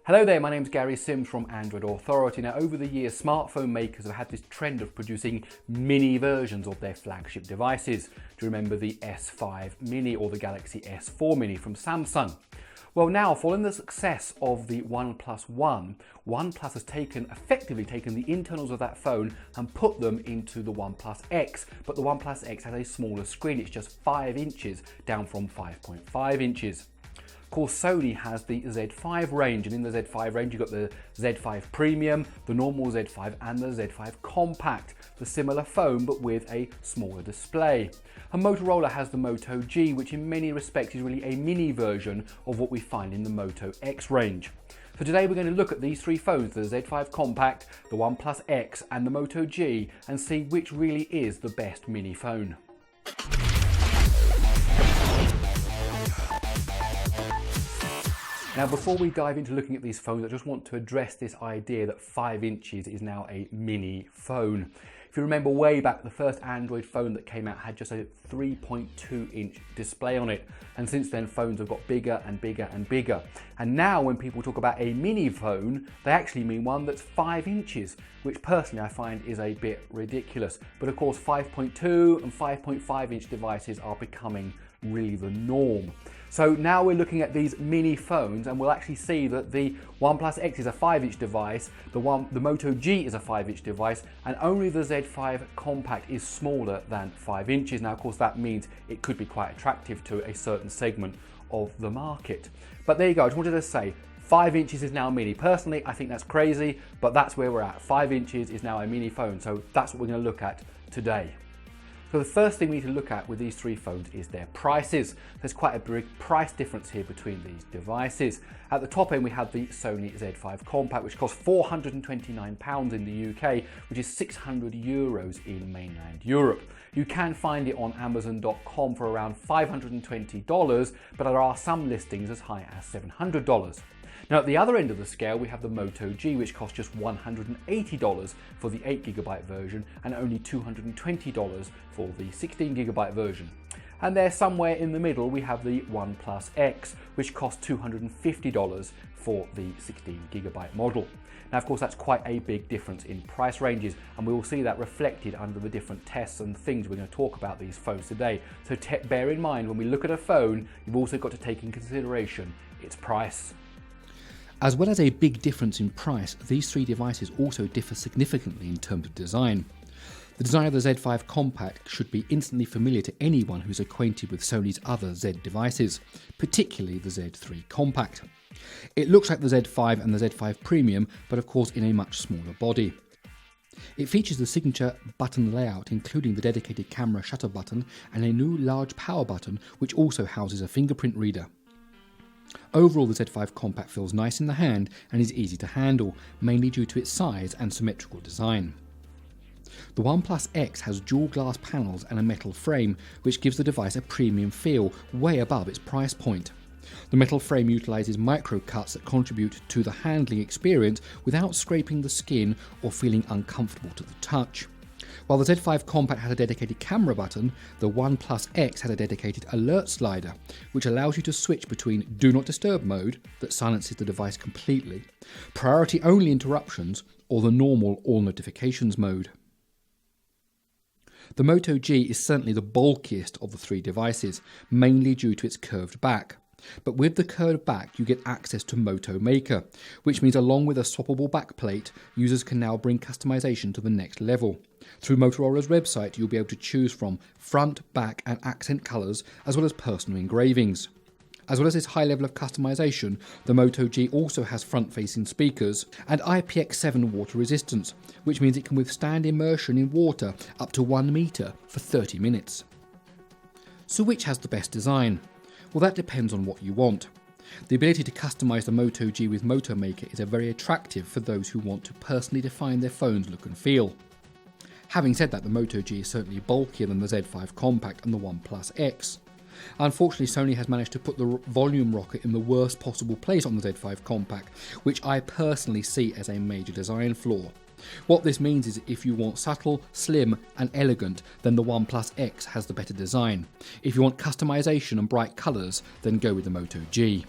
Hello there, my name's Gary Sims from Android Authority. Now, over the years, smartphone makers have had this trend of producing mini versions of their flagship devices. Do you remember the S5 Mini or the Galaxy S4 Mini from Samsung? Well, now, following the success of the OnePlus One, OnePlus has effectively taken the internals of that phone and put them into the OnePlus X. But the OnePlus X has a smaller screen, it's just 5 inches, down from 5.5 inches. Of course, Sony has the Z5 range, and in the Z5 range you've got the Z5 Premium, the normal Z5 and the Z5 Compact, the similar phone but with a smaller display. And Motorola has the Moto G, which in many respects is really a mini version of what we find in the Moto X range. So today we're going to look at these three phones, the Z5 Compact, the OnePlus X and the Moto G, and see which really is the best mini phone. Now, before we dive into looking at these phones, I just want to address this idea that 5 inches is now a mini phone. If you remember way back, the first Android phone that came out had just a 3.2 inch display on it. And since then, phones have got bigger and bigger and bigger. And now when people talk about a mini phone, they actually mean one that's 5 inches, which personally I find is a bit ridiculous. But of course, 5.2 and 5.5 inch devices are becoming really the norm. So now we're looking at these mini phones, and we'll actually see that the OnePlus X is a 5 inch device, the Moto G is a 5 inch device, and only the Z5 Compact is smaller than 5 inches. Now, of course, that means it could be quite attractive to a certain segment of the market. But there you go, I just wanted to say, 5 inches is now a mini. Personally, I think that's crazy, but that's where we're at. 5 inches is now a mini phone, so that's what we're going to look at today. So the first thing we need to look at with these three phones is their prices. There's quite a big price difference here between these devices. At the top end we have the Sony Z5 Compact, which costs £429 in the UK, which is €600 in mainland Europe. You can find it on Amazon.com for around $520, but there are some listings as high as $700. Now, at the other end of the scale, we have the Moto G, which costs just $180 for the 8GB version and only $220 for the 16GB version. And there, somewhere in the middle, we have the OnePlus X, which costs $250 for the 16GB model. Now, of course, that's quite a big difference in price ranges, and we will see that reflected under the different tests and things we're going to talk about these phones today. So bear in mind, when we look at a phone, you've also got to take in consideration its price. As well as a big difference in price, these three devices also differ significantly in terms of design. The design of the Z5 Compact should be instantly familiar to anyone who's acquainted with Sony's other Z devices, particularly the Z3 Compact. It looks like the Z5 and the Z5 Premium, but of course in a much smaller body. It features the signature button layout, including the dedicated camera shutter button and a new large power button, which also houses a fingerprint reader. Overall, the Z5 Compact feels nice in the hand and is easy to handle, mainly due to its size and symmetrical design. The OnePlus X has dual glass panels and a metal frame, which gives the device a premium feel, way above its price point. The metal frame utilises micro cuts that contribute to the handling experience without scraping the skin or feeling uncomfortable to the touch. While the Z5 Compact has a dedicated camera button, the OnePlus X has a dedicated alert slider, which allows you to switch between Do Not Disturb mode, that silences the device completely, priority only interruptions, or the normal all notifications mode. The Moto G is certainly the bulkiest of the three devices, mainly due to its curved back. But with the curved back, you get access to Moto Maker, which means along with a swappable backplate, users can now bring customization to the next level. Through Motorola's website, you'll be able to choose from front, back and accent colours, as well as personal engravings. As well as this high level of customization, the Moto G also has front-facing speakers and IPX7 water resistance, which means it can withstand immersion in water up to 1 metre for 30 minutes. So which has the best design? Well, that depends on what you want. The ability to customise the Moto G with Moto Maker is very attractive for those who want to personally define their phone's look and feel. Having said that, the Moto G is certainly bulkier than the Z5 Compact and the OnePlus X. Unfortunately, Sony has managed to put the volume rocker in the worst possible place on the Z5 Compact, which I personally see as a major design flaw. What this means is if you want subtle, slim and elegant, then the OnePlus X has the better design. If you want customization and bright colours, then go with the Moto G.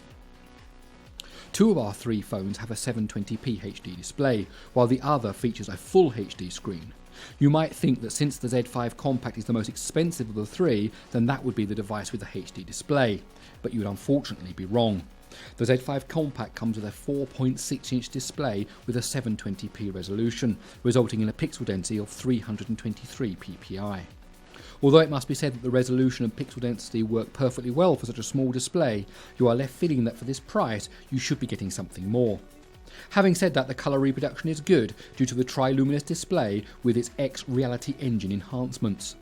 Two of our three phones have a 720p HD display, while the other features a full HD screen. You might think that since the Z5 Compact is the most expensive of the three, then that would be the device with the HD display, but you would unfortunately be wrong. The Z5 Compact comes with a 4.6-inch display with a 720p resolution, resulting in a pixel density of 323 ppi. Although it must be said that the resolution and pixel density work perfectly well for such a small display, you are left feeling that for this price you should be getting something more. Having said that, the colour reproduction is good due to the tri-luminous display with its X Reality Engine enhancements.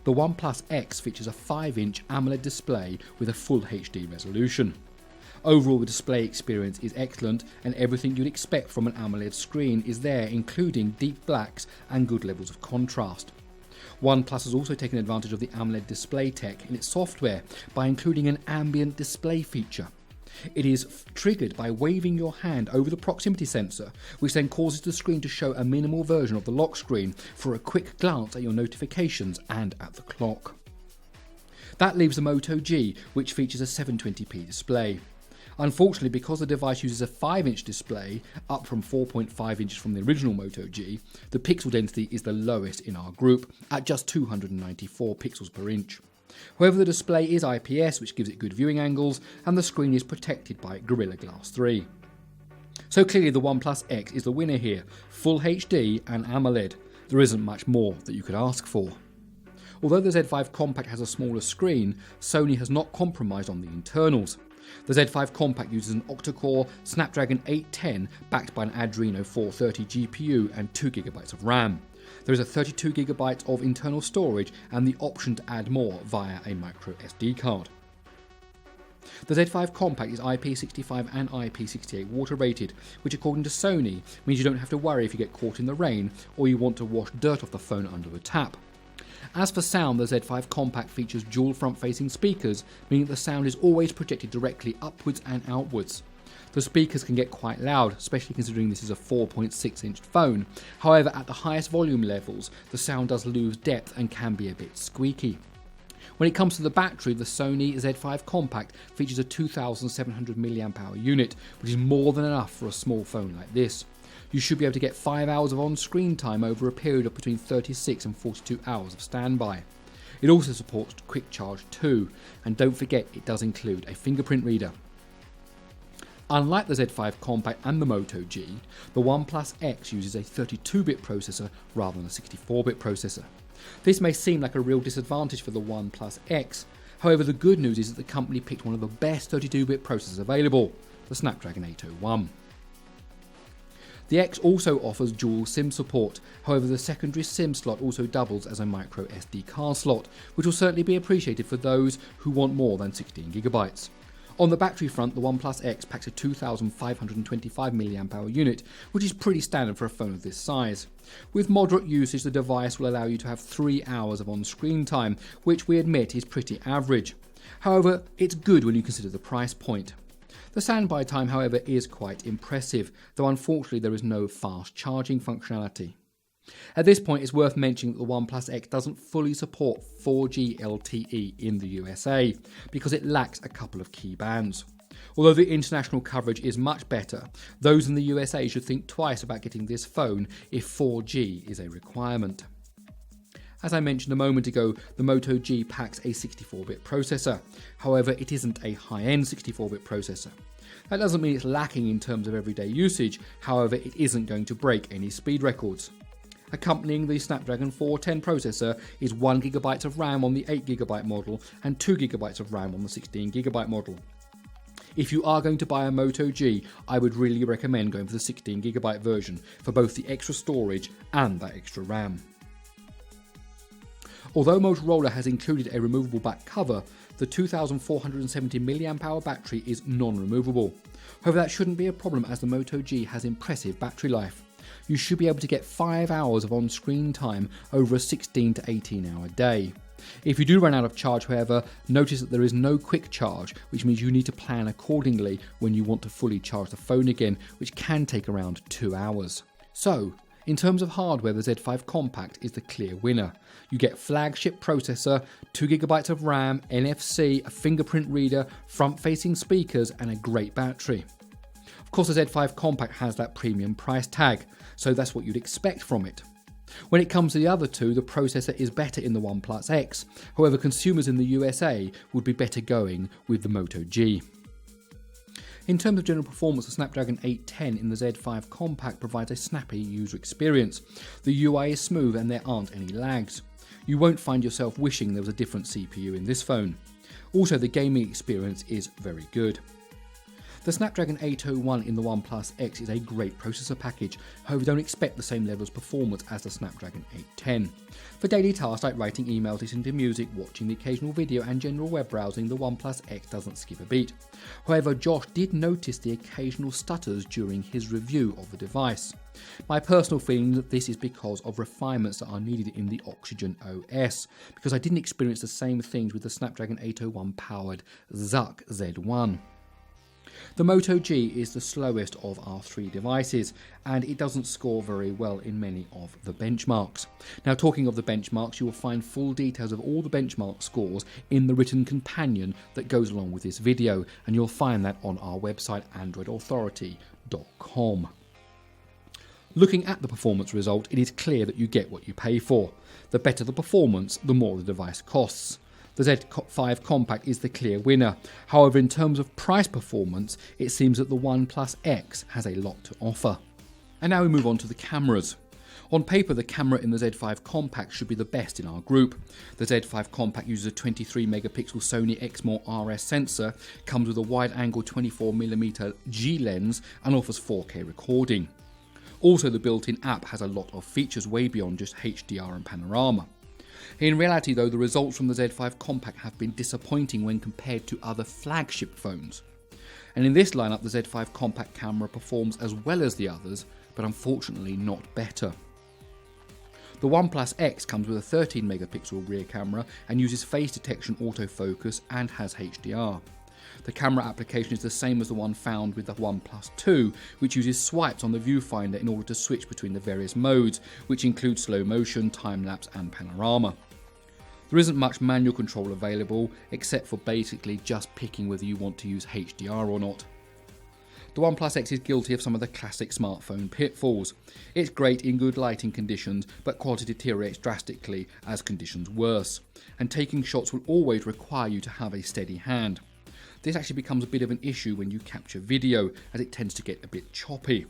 The OnePlus X features a 5-inch AMOLED display with a full HD resolution. Overall, the display experience is excellent and everything you'd expect from an AMOLED screen is there, including deep blacks and good levels of contrast. OnePlus has also taken advantage of the AMOLED display tech in its software by including an ambient display feature. It is triggered by waving your hand over the proximity sensor, which then causes the screen to show a minimal version of the lock screen for a quick glance at your notifications and at the clock. That leaves the Moto G, which features a 720p display. Unfortunately, because the device uses a 5-inch display, up from 4.5 inches from the original Moto G, the pixel density is the lowest in our group, at just 294 pixels per inch. However, the display is IPS, which gives it good viewing angles, and the screen is protected by Gorilla Glass 3. So clearly the OnePlus X is the winner here, full HD and AMOLED. There isn't much more that you could ask for. Although the Z5 Compact has a smaller screen, Sony has not compromised on the internals. The Z5 Compact uses an octa-core Snapdragon 810 backed by an Adreno 430 GPU and 2GB of RAM. There is a 32GB of internal storage and the option to add more via a micro SD card. The Z5 Compact is IP65 and IP68 water rated, which according to Sony means you don't have to worry if you get caught in the rain or you want to wash dirt off the phone under the tap. As for sound, the Z5 Compact features dual front-facing speakers, meaning that the sound is always projected directly upwards and outwards. The speakers can get quite loud, especially considering this is a 4.6-inch phone. However, at the highest volume levels, the sound does lose depth and can be a bit squeaky. When it comes to the battery, the Sony Z5 Compact features a 2700 mAh unit, which is more than enough for a small phone like this. You should be able to get 5 hours of on-screen time over a period of between 36 and 42 hours of standby. It also supports quick charge too, and don't forget it does include a fingerprint reader. Unlike the Z5 Compact and the Moto G, the OnePlus X uses a 32-bit processor rather than a 64-bit processor. This may seem like a real disadvantage for the OnePlus X, however the good news is that the company picked one of the best 32-bit processors available, the Snapdragon 801. The X also offers dual SIM support, however the secondary SIM slot also doubles as a micro SD card slot, which will certainly be appreciated for those who want more than 16GB. On the battery front, the OnePlus X packs a 2525 mAh unit, which is pretty standard for a phone of this size. With moderate usage, the device will allow you to have 3 hours of on-screen time, which we admit is pretty average. However, it's good when you consider the price point. The standby time, however, is quite impressive, though unfortunately there is no fast charging functionality. At this point, it's worth mentioning that the OnePlus X doesn't fully support 4G LTE in the USA because it lacks a couple of key bands. Although the international coverage is much better, those in the USA should think twice about getting this phone if 4G is a requirement. As I mentioned a moment ago, the Moto G packs a 64-bit processor. However, it isn't a high-end 64-bit processor. That doesn't mean it's lacking in terms of everyday usage, however, it isn't going to break any speed records. Accompanying the Snapdragon 410 processor is 1GB of RAM on the 8GB model and 2GB of RAM on the 16GB model. If you are going to buy a Moto G, I would really recommend going for the 16GB version for both the extra storage and that extra RAM. Although Motorola has included a removable back cover, the 2470 mAh battery is non-removable. However, that shouldn't be a problem as the Moto G has impressive battery life. You should be able to get 5 hours of on-screen time over a 16 to 18 hour day. If you do run out of charge, however, notice that there is no quick charge, which means you need to plan accordingly when you want to fully charge the phone again, which can take around 2 hours. So, In terms of hardware, the Z5 Compact is the clear winner. You get flagship processor, 2GB of RAM, NFC, a fingerprint reader, front-facing speakers and a great battery. Of course, the Z5 Compact has that premium price tag, so that's what you'd expect from it. When it comes to the other two, the processor is better in the OnePlus X. However, consumers in the USA would be better going with the Moto G. In terms of general performance, the Snapdragon 810 in the Z5 Compact provides a snappy user experience. The UI is smooth and there aren't any lags. You won't find yourself wishing there was a different CPU in this phone. Also, the gaming experience is very good. The Snapdragon 801 in the OnePlus X is a great processor package, however don't expect the same level of performance as the Snapdragon 810. For daily tasks like writing emails, listening to music, watching the occasional video and general web browsing, the OnePlus X doesn't skip a beat. However, Josh did notice the occasional stutters during his review of the device. My personal feeling is that this is because of refinements that are needed in the Oxygen OS, because I didn't experience the same things with the Snapdragon 801 powered Zuck Z1. The Moto G is the slowest of our three devices, and it doesn't score very well in many of the benchmarks. Now, talking of the benchmarks, you will find full details of all the benchmark scores in the written companion that goes along with this video, and you'll find that on our website androidauthority.com. Looking at the performance result, it is clear that you get what you pay for. The better the performance, the more the device costs. The Z5 Compact is the clear winner. However, in terms of price performance, it seems that the OnePlus X has a lot to offer. And now we move on to the cameras. On paper, the camera in the Z5 Compact should be the best in our group. The Z5 Compact uses a 23 megapixel Sony Xperia RS sensor, comes with a wide-angle 24mm G lens and offers 4K recording. Also, the built-in app has a lot of features way beyond just HDR and panorama. In reality though, the results from the Z5 Compact have been disappointing when compared to other flagship phones. And in this lineup, the Z5 Compact camera performs as well as the others, but unfortunately not better. The OnePlus X comes with a 13 megapixel rear camera and uses face detection autofocus and has HDR. The camera application is the same as the one found with the OnePlus 2, which uses swipes on the viewfinder in order to switch between the various modes, which include slow motion, time-lapse and panorama. There isn't much manual control available, except for basically just picking whether you want to use HDR or not. The OnePlus X is guilty of some of the classic smartphone pitfalls. It's great in good lighting conditions, but quality deteriorates drastically as conditions worse, and taking shots will always require you to have a steady hand. This actually becomes a bit of an issue when you capture video, as it tends to get a bit choppy.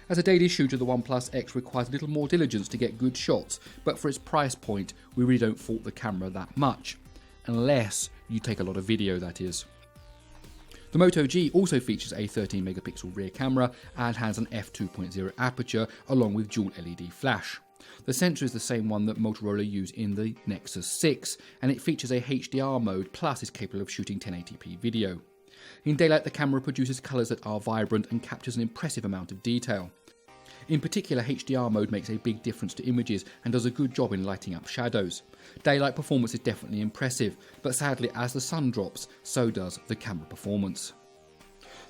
As a daily shooter, the OnePlus X requires a little more diligence to get good shots, but for its price point, we really don't fault the camera that much. Unless you take a lot of video, that is. The Moto G also features a 13 megapixel rear camera and has an f2.0 aperture along with dual LED flash. The sensor is the same one that Motorola used in the Nexus 6, and it features a HDR mode plus is capable of shooting 1080p video. In daylight, the camera produces colours that are vibrant and captures an impressive amount of detail. In particular, HDR mode makes a big difference to images and does a good job in lighting up shadows. Daylight performance is definitely impressive, but sadly as the sun drops, so does the camera performance.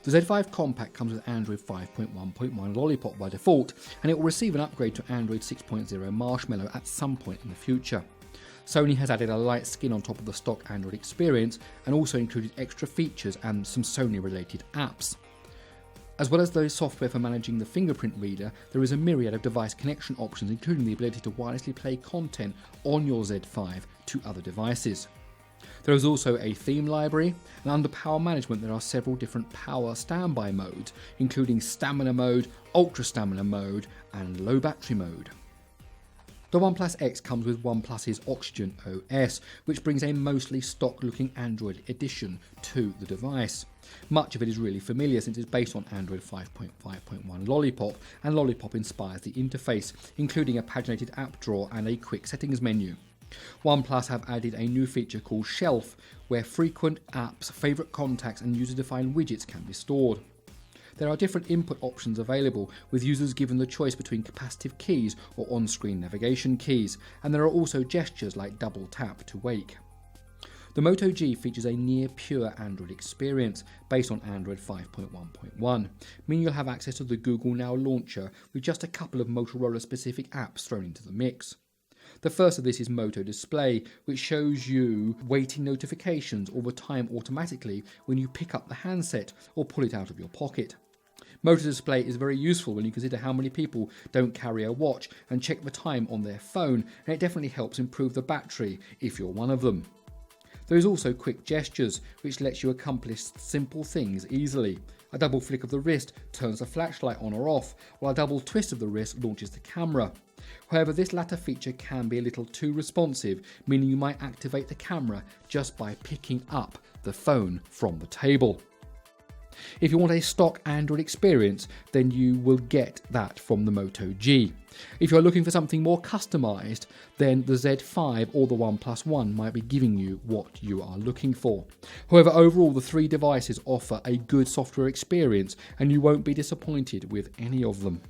The Z5 Compact comes with Android 5.1.1 Lollipop by default, and it will receive an upgrade to Android 6.0 Marshmallow at some point in the future. Sony has added a light skin on top of the stock Android experience and also included extra features and some Sony related apps. As well as the software for managing the fingerprint reader, there is a myriad of device connection options, including the ability to wirelessly play content on your Z5 to other devices. There is also a theme library, and under power management there are several different power standby modes, including stamina mode, ultra stamina mode and low battery mode. The OnePlus X comes with OnePlus's Oxygen OS, which brings a mostly stock-looking Android edition to the device. Much of it is really familiar since it's based on Android 5.5.1 Lollipop, and Lollipop inspires the interface, including a paginated app drawer and a quick settings menu. OnePlus have added a new feature called Shelf, where frequent apps, favourite contacts and user-defined widgets can be stored. There are different input options available, with users given the choice between capacitive keys or on-screen navigation keys, and there are also gestures like double tap to wake. The Moto G features a near pure Android experience based on Android 5.1.1, meaning you'll have access to the Google Now launcher with just a couple of Motorola specific apps thrown into the mix. The first of this is Moto Display, which shows you waiting notifications all the time automatically when you pick up the handset or pull it out of your pocket. Moto Display is very useful when you consider how many people don't carry a watch and check the time on their phone, and it definitely helps improve the battery if you're one of them. There is also Quick Gestures, which lets you accomplish simple things easily. A double flick of the wrist turns the flashlight on or off, while a double twist of the wrist launches the camera. However, this latter feature can be a little too responsive, meaning you might activate the camera just by picking up the phone from the table. If you want a stock Android experience, then you will get that from the Moto G. If you're looking for something more customized, then the Z5 or the OnePlus One might be giving you what you are looking for. However, overall, the three devices offer a good software experience and you won't be disappointed with any of them.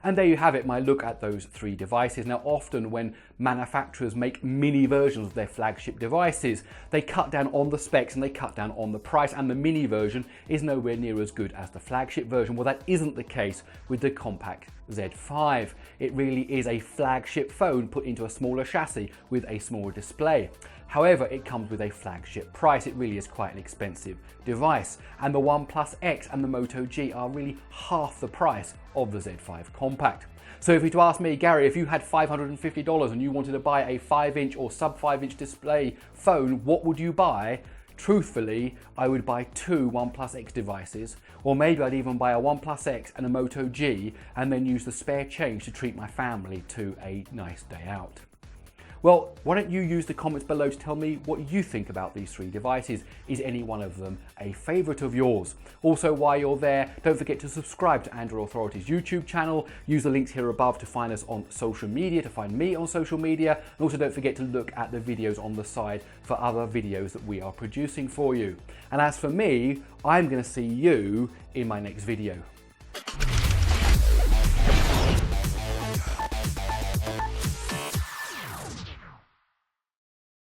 And there you have it, my look at those three devices. Now, often when manufacturers make mini versions of their flagship devices, they cut down on the specs and they cut down on the price, and the mini version is nowhere near as good as the flagship version. Well, that isn't the case with the Compact Z5. It really is a flagship phone put into a smaller chassis with a smaller display. However, it comes with a flagship price. It really is quite an expensive device. And the OnePlus X and the Moto G are really half the price of the Z5 Compact. So if you were to ask me, Gary, if you had $550 and you wanted to buy a 5-inch or sub 5-inch display phone, what would you buy? Truthfully, I would buy two OnePlus X devices, or maybe I'd even buy a OnePlus X and a Moto G and then use the spare change to treat my family to a nice day out. Well, why don't you use the comments below to tell me what you think about these three devices. Is any one of them a favourite of yours? Also, while you're there, don't forget to subscribe to Android Authority's YouTube channel. Use the links here above to find us on social media, to find me on social media. And also don't forget to look at the videos on the side for other videos that we are producing for you. And as for me, I'm going to see you in my next video.